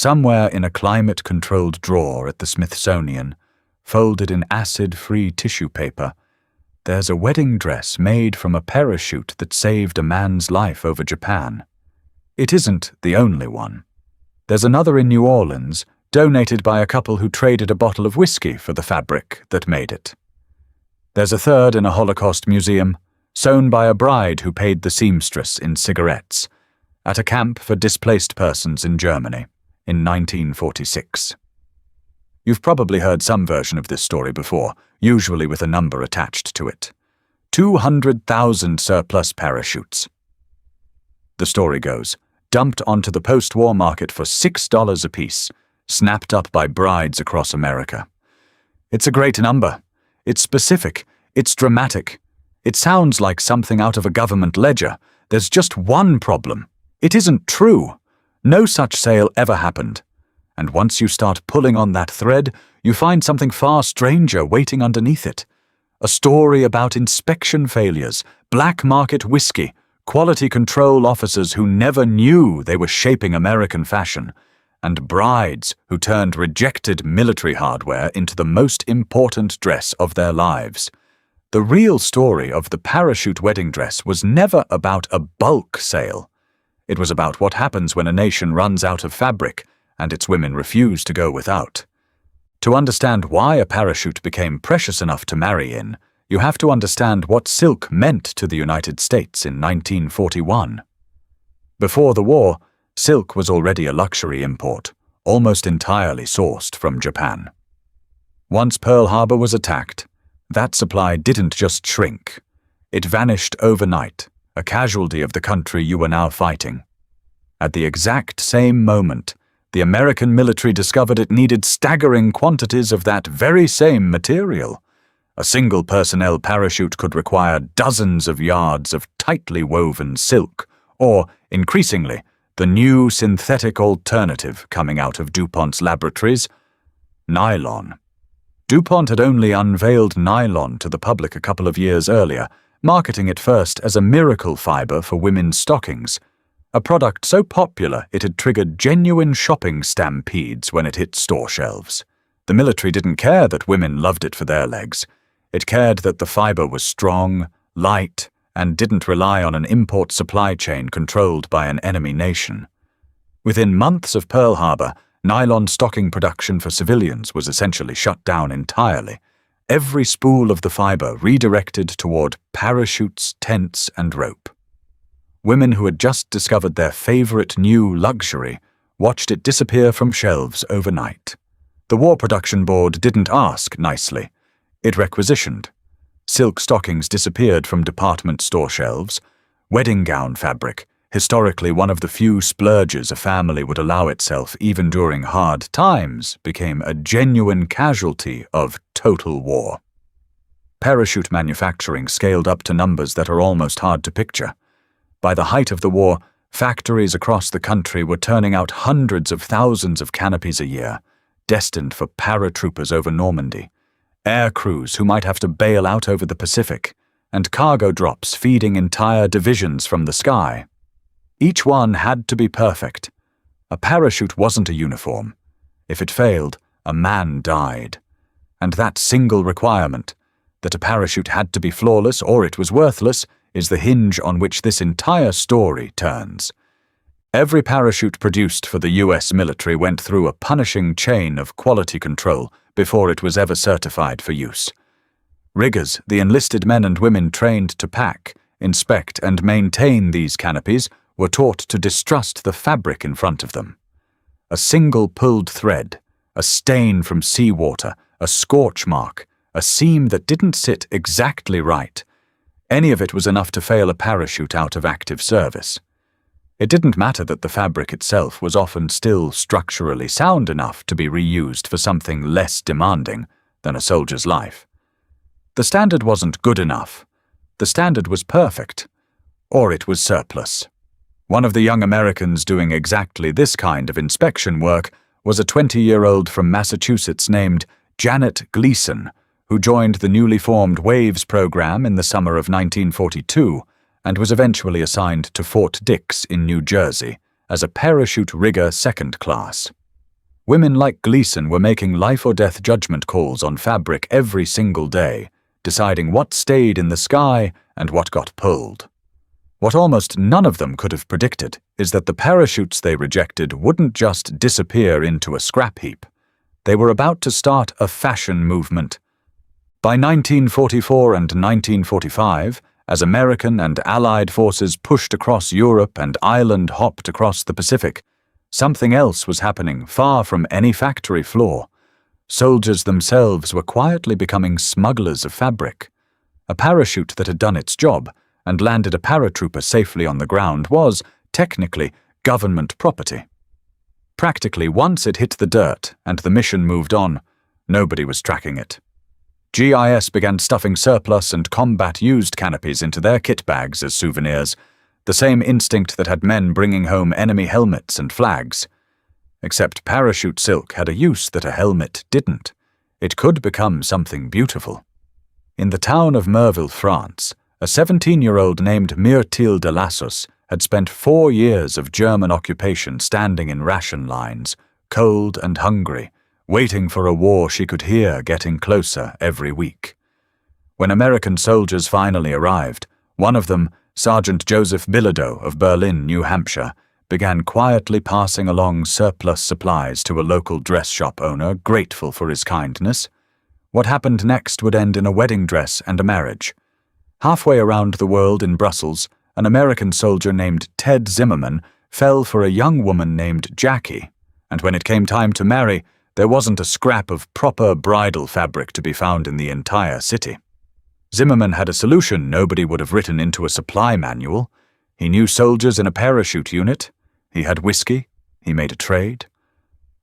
somewhere in a climate-controlled drawer at the Smithsonian, folded in acid-free tissue paper, there's a wedding dress made from a parachute that saved a man's life over Japan. It isn't the only one. There's another in New Orleans, donated by a couple who traded a bottle of whiskey for the fabric that made it. There's a third in a Holocaust museum, sewn by a bride who paid the seamstress in cigarettes, at a camp for displaced persons in Germany in 1946. You've probably heard some version of this story before, usually with a number attached to it. 200,000 surplus parachutes. The story goes, dumped onto the post-war market for $6 apiece, snapped up by brides across America. It's a great number. It's specific. It's dramatic. It sounds like something out of a government ledger. There's just one problem. It isn't true. No such sale ever happened. And once you start pulling on that thread, you find something far stranger waiting underneath it. A story about inspection failures, black market whiskey, quality control officers who never knew they were shaping American fashion, and brides who turned rejected military hardware into the most important dress of their lives. The real story of the parachute wedding dress was never about a bulk sale. It was about what happens when a nation runs out of fabric and its women refuse to go without. To understand why a parachute became precious enough to marry in, you have to understand what silk meant to the United States in 1941. Before the war, silk was already a luxury import, almost entirely sourced from Japan. Once Pearl Harbor was attacked, that supply didn't just shrink. It vanished overnight, a casualty of the country you were now fighting. At the exact same moment, the American military discovered it needed staggering quantities of that very same material. A single personnel parachute could require dozens of yards of tightly woven silk, or, increasingly, the new synthetic alternative coming out of DuPont's laboratories, nylon. DuPont had only unveiled nylon to the public a couple of years earlier, marketing it first as a miracle fiber for women's stockings, a product so popular it had triggered genuine shopping stampedes when it hit store shelves. The military didn't care that women loved it for their legs. It cared that the fiber was strong, light, and didn't rely on an import supply chain controlled by an enemy nation. Within months of Pearl Harbor, nylon stocking production for civilians was essentially shut down entirely, every spool of the fiber redirected toward parachutes, tents, and rope. Women who had just discovered their favorite new luxury watched it disappear from shelves overnight. The War Production Board didn't ask nicely. It requisitioned. Silk stockings disappeared from department store shelves. Wedding gown fabric, historically one of the few splurges a family would allow itself even during hard times, became a genuine casualty of total war. Parachute manufacturing scaled up to numbers that are almost hard to picture. By the height of the war, factories across the country were turning out hundreds of thousands of canopies a year, destined for paratroopers over Normandy, air crews who might have to bail out over the Pacific, and cargo drops feeding entire divisions from the sky. Each one had to be perfect. A parachute wasn't a uniform. If it failed, a man died. And that single requirement, that a parachute had to be flawless or it was worthless, is the hinge on which this entire story turns. Every parachute produced for the US military went through a punishing chain of quality control before it was ever certified for use. Riggers, the enlisted men and women trained to pack, inspect, and maintain these canopies, were taught to distrust the fabric in front of them. A single pulled thread, a stain from seawater, a scorch mark, a seam that didn't sit exactly right. Any of it was enough to fail a parachute out of active service. It didn't matter that the fabric itself was often still structurally sound enough to be reused for something less demanding than a soldier's life. The standard wasn't good enough. The standard was perfect, or it was surplus. One of the young Americans doing exactly this kind of inspection work was a 20-year-old from Massachusetts named Janet Gleason, who joined the newly formed WWII program in the summer of 1942 and was eventually assigned to Fort Dix in New Jersey as a parachute rigger second class. Women like Gleason were making life-or-death judgment calls on fabric every single day, deciding what stayed in the sky and what got pulled. What almost none of them could have predicted is that the parachutes they rejected wouldn't just disappear into a scrap heap. They were about to start a fashion movement. By 1944 and 1945, as American and Allied forces pushed across Europe and island hopped across the Pacific, something else was happening far from any factory floor. Soldiers themselves were quietly becoming smugglers of fabric. A parachute that had done its job and landed a paratrooper safely on the ground was, technically, government property. Practically, once it hit the dirt and the mission moved on, nobody was tracking it. GIS began stuffing surplus and combat-used canopies into their kit bags as souvenirs, the same instinct that had men bringing home enemy helmets and flags. Except parachute silk had a use that a helmet didn't. It could become something beautiful. In the town of Merville, France, a 17-year-old named Myrtille de Lassus had spent 4 years of German occupation standing in ration lines, cold and hungry, waiting for a war she could hear getting closer every week. When American soldiers finally arrived, one of them, Sergeant Joseph Bilodeau of Berlin, New Hampshire, began quietly passing along surplus supplies to a local dress shop owner grateful for his kindness. What happened next would end in a wedding dress and a marriage. Halfway around the world in Brussels, an American soldier named Ted Zimmerman fell for a young woman named Jackie, and when it came time to marry, there wasn't a scrap of proper bridal fabric to be found in the entire city. Zimmerman had a solution nobody would have written into a supply manual. He knew soldiers in a parachute unit. He had whiskey. He made a trade.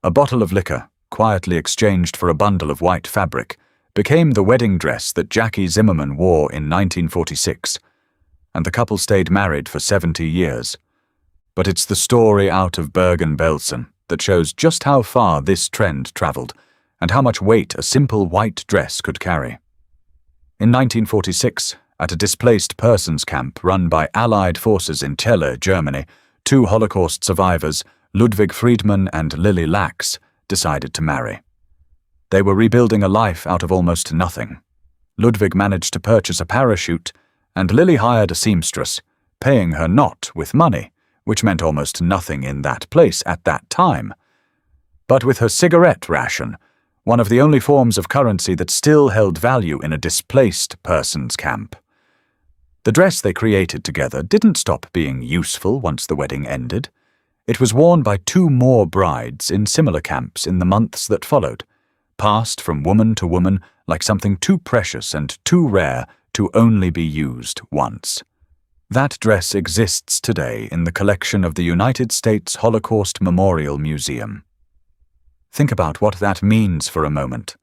A bottle of liquor, quietly exchanged for a bundle of white fabric, became the wedding dress that Jackie Zimmerman wore in 1946, and the couple stayed married for 70 years. But it's the story out of Bergen-Belsen that shows just how far this trend traveled and how much weight a simple white dress could carry. In 1946, at a displaced persons camp run by Allied forces in Celle, Germany, 2 Holocaust survivors, Ludwig Friedman and Lily Lax, decided to marry. They were rebuilding a life out of almost nothing. Ludwig managed to purchase a parachute, and Lily hired a seamstress, paying her not with money, which meant almost nothing in that place at that time, but with her cigarette ration, one of the only forms of currency that still held value in a displaced persons camp. The dress they created together didn't stop being useful once the wedding ended. It was worn by 2 more brides in similar camps in the months that followed, passed from woman to woman like something too precious and too rare to only be used once. That dress exists today in the collection of the United States Holocaust Memorial Museum. Think about what that means for a moment.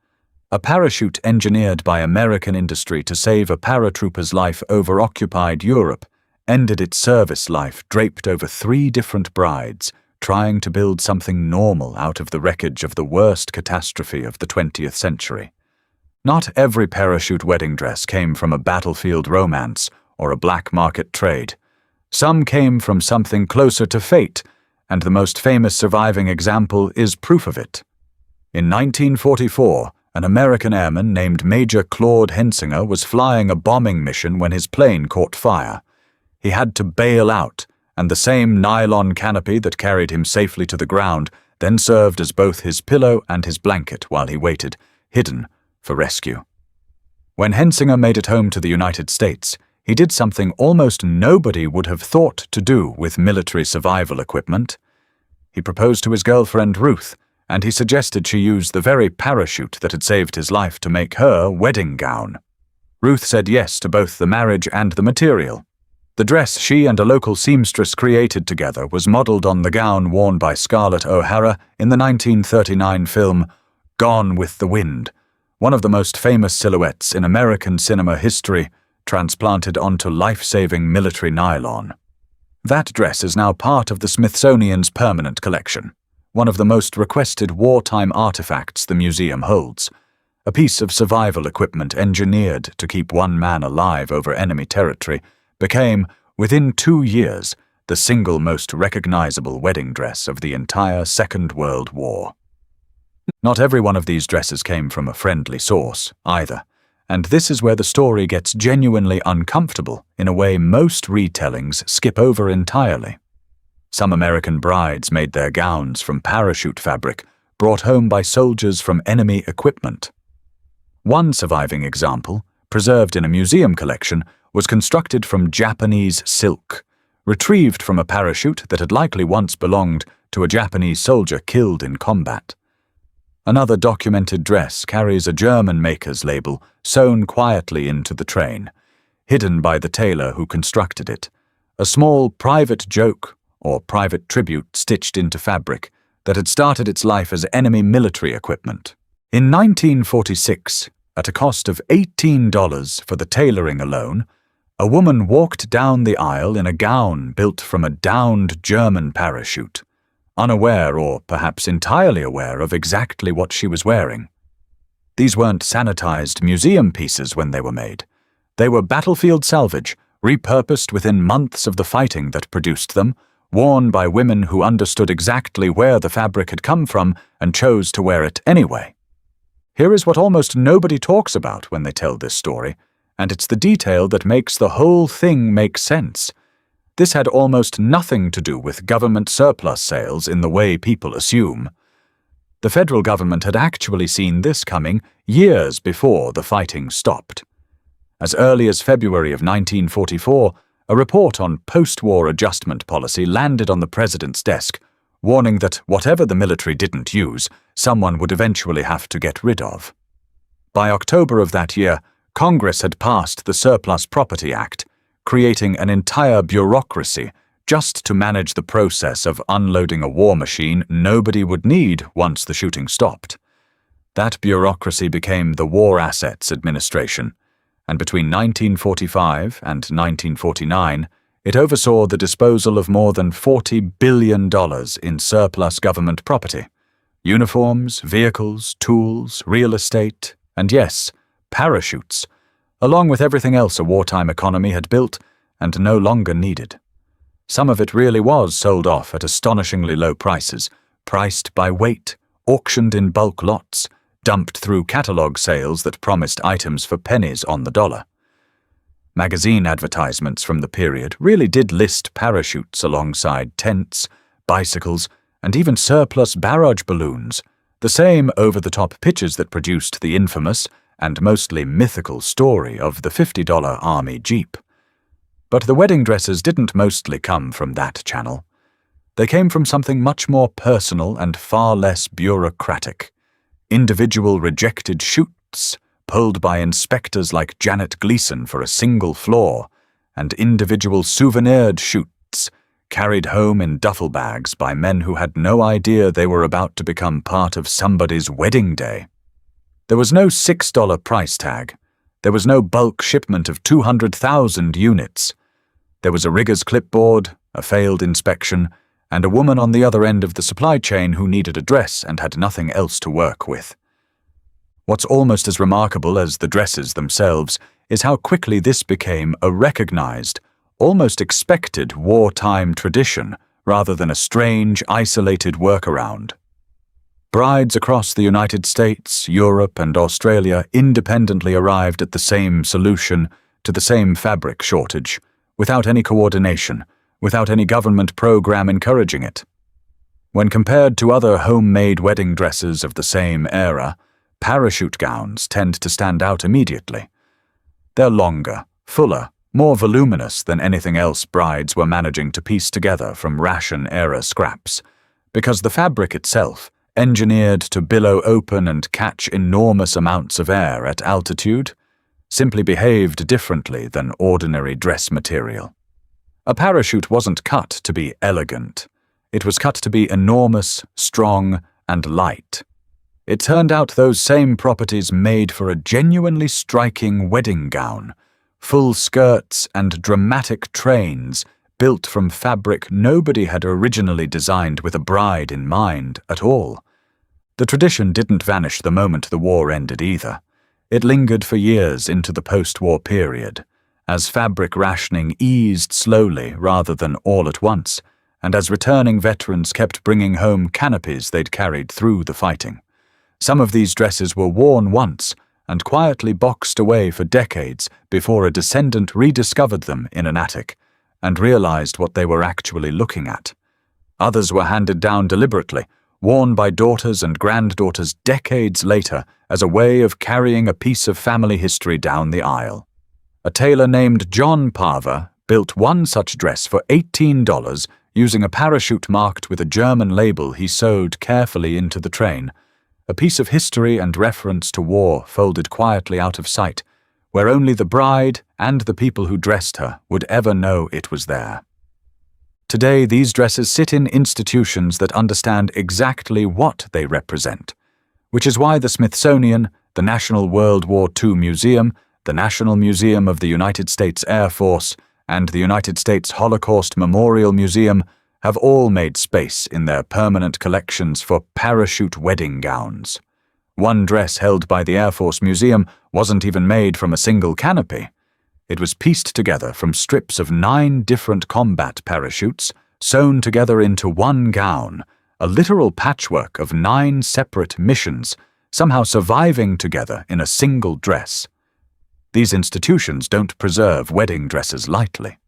A parachute engineered by American industry to save a paratrooper's life over occupied Europe ended its service life draped over 3 different brides, trying to build something normal out of the wreckage of the worst catastrophe of the 20th century. Not every parachute wedding dress came from a battlefield romance or a black market trade. Some came from something closer to fate, and the most famous surviving example is proof of it. In 1944, an American airman named Major Claude Hensinger was flying a bombing mission when his plane caught fire. He had to bail out, and the same nylon canopy that carried him safely to the ground then served as both his pillow and his blanket while he waited, hidden, for rescue. When Hensinger made it home to the United States, he did something almost nobody would have thought to do with military survival equipment. He proposed to his girlfriend Ruth, and he suggested she use the very parachute that had saved his life to make her wedding gown. Ruth said yes to both the marriage and the material. The dress she and a local seamstress created together was modeled on the gown worn by Scarlett O'Hara in the 1939 film Gone with the Wind, one of the most famous silhouettes in American cinema history, transplanted onto life-saving military nylon. That dress is now part of the Smithsonian's permanent collection, one of the most requested wartime artifacts the museum holds, a piece of survival equipment engineered to keep one man alive over enemy territory, became, within 2 years, the single most recognizable wedding dress of the entire Second World War. Not every one of these dresses came from a friendly source, either, and this is where the story gets genuinely uncomfortable in a way most retellings skip over entirely. Some American brides made their gowns from parachute fabric brought home by soldiers from enemy equipment. One surviving example, preserved in a museum collection, was constructed from Japanese silk, retrieved from a parachute that had likely once belonged to a Japanese soldier killed in combat. Another documented dress carries a German maker's label sewn quietly into the train, hidden by the tailor who constructed it, a small private joke or private tribute stitched into fabric that had started its life as enemy military equipment. In 1946, at a cost of $18 for the tailoring alone, a woman walked down the aisle in a gown built from a downed German parachute, unaware or perhaps entirely aware of exactly what she was wearing. These weren't sanitized museum pieces when they were made. They were battlefield salvage, repurposed within months of the fighting that produced them, worn by women who understood exactly where the fabric had come from and chose to wear it anyway. Here is what almost nobody talks about when they tell this story, and it's the detail that makes the whole thing make sense. This had almost nothing to do with government surplus sales in the way people assume. The federal government had actually seen this coming years before the fighting stopped. As early as February of 1944, a report on post-war adjustment policy landed on the president's desk, warning that whatever the military didn't use, someone would eventually have to get rid of. By October of that year, Congress had passed the Surplus Property Act, creating an entire bureaucracy just to manage the process of unloading a war machine nobody would need once the shooting stopped. That bureaucracy became the War Assets Administration, and between 1945 and 1949, it oversaw the disposal of more than $40 billion in surplus government property: uniforms, vehicles, tools, real estate, and yes, parachutes, along with everything else a wartime economy had built and no longer needed. Some of it really was sold off at astonishingly low prices, priced by weight, auctioned in bulk lots, dumped through catalog sales that promised items for pennies on the dollar. Magazine advertisements from the period really did list parachutes alongside tents, bicycles, and even surplus barrage balloons, the same over-the-top pictures that produced the infamous and mostly mythical story of the $50 Army Jeep. But the wedding dresses didn't mostly come from that channel. They came from something much more personal and far less bureaucratic: individual rejected shoots, pulled by inspectors like Janet Gleason for a single floor, and individual souvenired shoots, carried home in duffel bags by men who had no idea they were about to become part of somebody's wedding day. There was no $6 price tag. There was no bulk shipment of 200,000 units. There was a rigger's clipboard, a failed inspection, and a woman on the other end of the supply chain who needed a dress and had nothing else to work with. What's almost as remarkable as the dresses themselves is how quickly this became a recognized, almost expected wartime tradition rather than a strange, isolated workaround. Brides across the United States, Europe, and Australia independently arrived at the same solution to the same fabric shortage, without any coordination, without any government program encouraging it. When compared to other homemade wedding dresses of the same era, parachute gowns tend to stand out immediately. They're longer, fuller, more voluminous than anything else brides were managing to piece together from ration-era scraps, because the fabric itself, engineered to billow open and catch enormous amounts of air at altitude, simply behaved differently than ordinary dress material. A parachute wasn't cut to be elegant. It was cut to be enormous, strong, and light. It turned out those same properties made for a genuinely striking wedding gown, full skirts and dramatic trains built from fabric nobody had originally designed with a bride in mind at all. The tradition didn't vanish the moment the war ended either. It lingered for years into the post-war period, as fabric rationing eased slowly rather than all at once, and as returning veterans kept bringing home canopies they'd carried through the fighting. Some of these dresses were worn once and quietly boxed away for decades before a descendant rediscovered them in an attic and realized what they were actually looking at. Others were handed down deliberately, worn by daughters and granddaughters decades later as a way of carrying a piece of family history down the aisle. A tailor named John Parver built one such dress for $18 using a parachute marked with a German label he sewed carefully into the train, a piece of history and reference to war folded quietly out of sight, where only the bride and the people who dressed her would ever know it was there. Today, these dresses sit in institutions that understand exactly what they represent, which is why the Smithsonian, the National World War II Museum, the National Museum of the United States Air Force, and the United States Holocaust Memorial Museum have all made space in their permanent collections for parachute wedding gowns. One dress held by the Air Force Museum wasn't even made from a single canopy. It was pieced together from strips of 9 different combat parachutes, sewn together into one gown, a literal patchwork of 9 separate missions, somehow surviving together in a single dress. These institutions don't preserve wedding dresses lightly.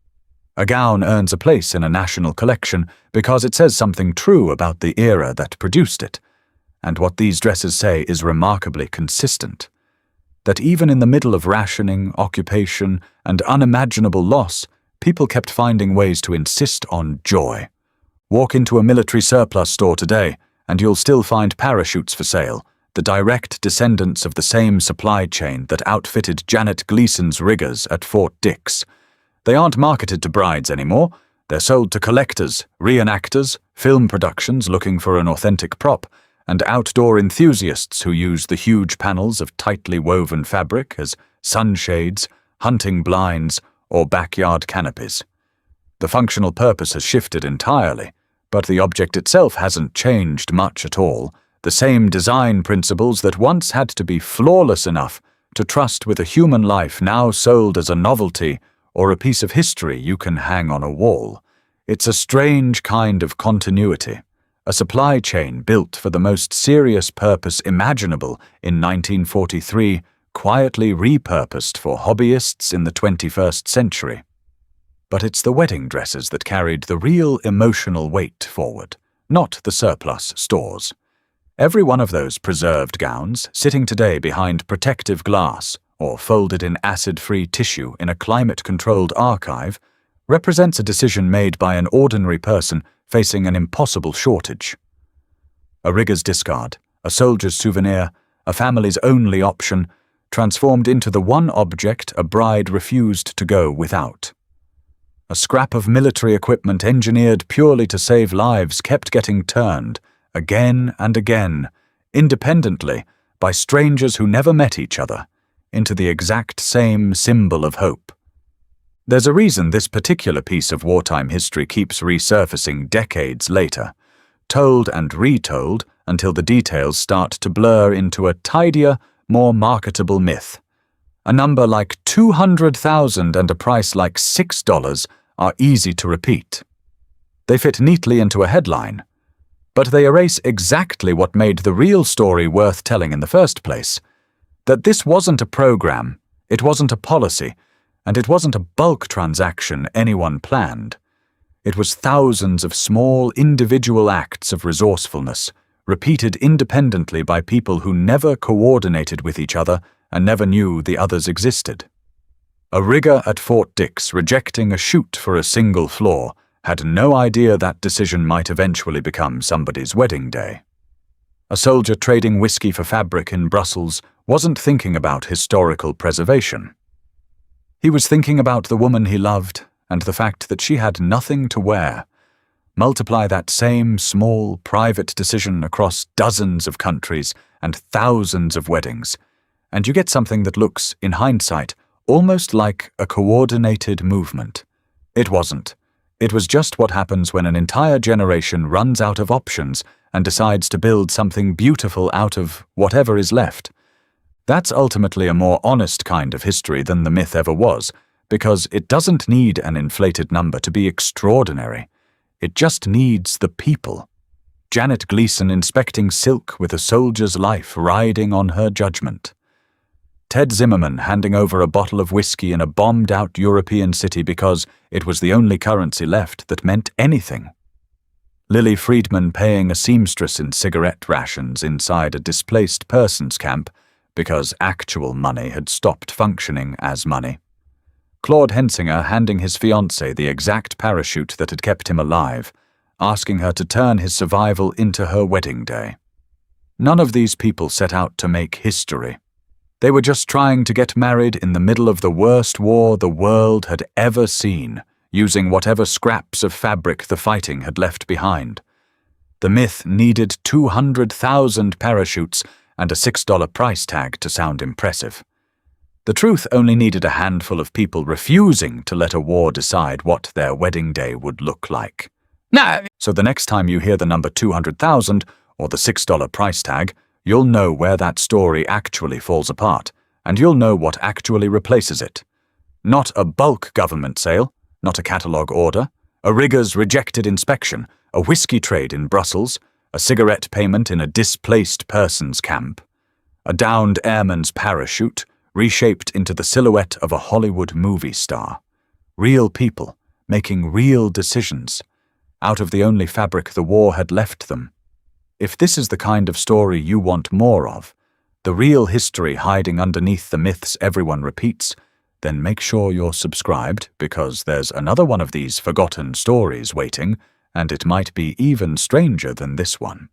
A gown earns a place in a national collection because it says something true about the era that produced it, and what these dresses say is remarkably consistent. That even in the middle of rationing, occupation, and unimaginable loss, people kept finding ways to insist on joy. Walk into a military surplus store today, and you'll still find parachutes for sale, the direct descendants of the same supply chain that outfitted Janet Gleason's riggers at Fort Dix. They aren't marketed to brides anymore. They're sold to collectors, reenactors, film productions looking for an authentic prop, and outdoor enthusiasts who use the huge panels of tightly woven fabric as sunshades, hunting blinds, or backyard canopies. The functional purpose has shifted entirely, but the object itself hasn't changed much at all. The same design principles that once had to be flawless enough to trust with a human life now sold as a novelty or a piece of history you can hang on a wall. It's a strange kind of continuity. A supply chain built for the most serious purpose imaginable in 1943, quietly repurposed for hobbyists in the 21st century. But it's the wedding dresses that carried the real emotional weight forward, not the surplus stores. Every one of those preserved gowns, sitting today behind protective glass or folded in acid-free tissue in a climate-controlled archive, represents a decision made by an ordinary person facing an impossible shortage. A rigger's discard, a soldier's souvenir, a family's only option, transformed into the one object a bride refused to go without. A scrap of military equipment engineered purely to save lives kept getting turned, again and again, independently, by strangers who never met each other, into the exact same symbol of hope. There's a reason this particular piece of wartime history keeps resurfacing decades later, told and retold until the details start to blur into a tidier, more marketable myth. A number like 200,000 and a price like $6 are easy to repeat. They fit neatly into a headline, but they erase exactly what made the real story worth telling in the first place. That this wasn't a program, it wasn't a policy, and it wasn't a bulk transaction anyone planned. It was thousands of small individual acts of resourcefulness, repeated independently by people who never coordinated with each other and never knew the others existed. A rigger at Fort Dix rejecting a chute for a single floor had no idea that decision might eventually become somebody's wedding day. A soldier trading whiskey for fabric in Brussels wasn't thinking about historical preservation. He was thinking about the woman he loved and the fact that she had nothing to wear. Multiply that same small, private decision across dozens of countries and thousands of weddings, and you get something that looks, in hindsight, almost like a coordinated movement. It wasn't. It was just what happens when an entire generation runs out of options and decides to build something beautiful out of whatever is left. That's ultimately a more honest kind of history than the myth ever was, because it doesn't need an inflated number to be extraordinary. It just needs the people. Janet Gleason inspecting silk with a soldier's life riding on her judgment. Ted Zimmerman handing over a bottle of whiskey in a bombed-out European city because it was the only currency left that meant anything. Lily Friedman paying a seamstress in cigarette rations inside a displaced persons camp because actual money had stopped functioning as money. Claude Hensinger handing his fiancée the exact parachute that had kept him alive, asking her to turn his survival into her wedding day. None of these people set out to make history. They were just trying to get married in the middle of the worst war the world had ever seen, using whatever scraps of fabric the fighting had left behind. The myth needed 200,000 parachutes and a $6 price tag to sound impressive. The truth only needed a handful of people refusing to let a war decide what their wedding day would look like. So the next time you hear the number 200,000 or the $6 price tag, you'll know where that story actually falls apart, and you'll know what actually replaces it. Not a bulk government sale, not a catalogue order, a rigger's rejected inspection, a whiskey trade in Brussels, a cigarette payment in a displaced persons camp, a downed airman's parachute reshaped into the silhouette of a Hollywood movie star. Real people making real decisions out of the only fabric the war had left them. If this is the kind of story you want more of, the real history hiding underneath the myths everyone repeats, then make sure you're subscribed, because there's another one of these forgotten stories waiting, and it might be even stranger than this one.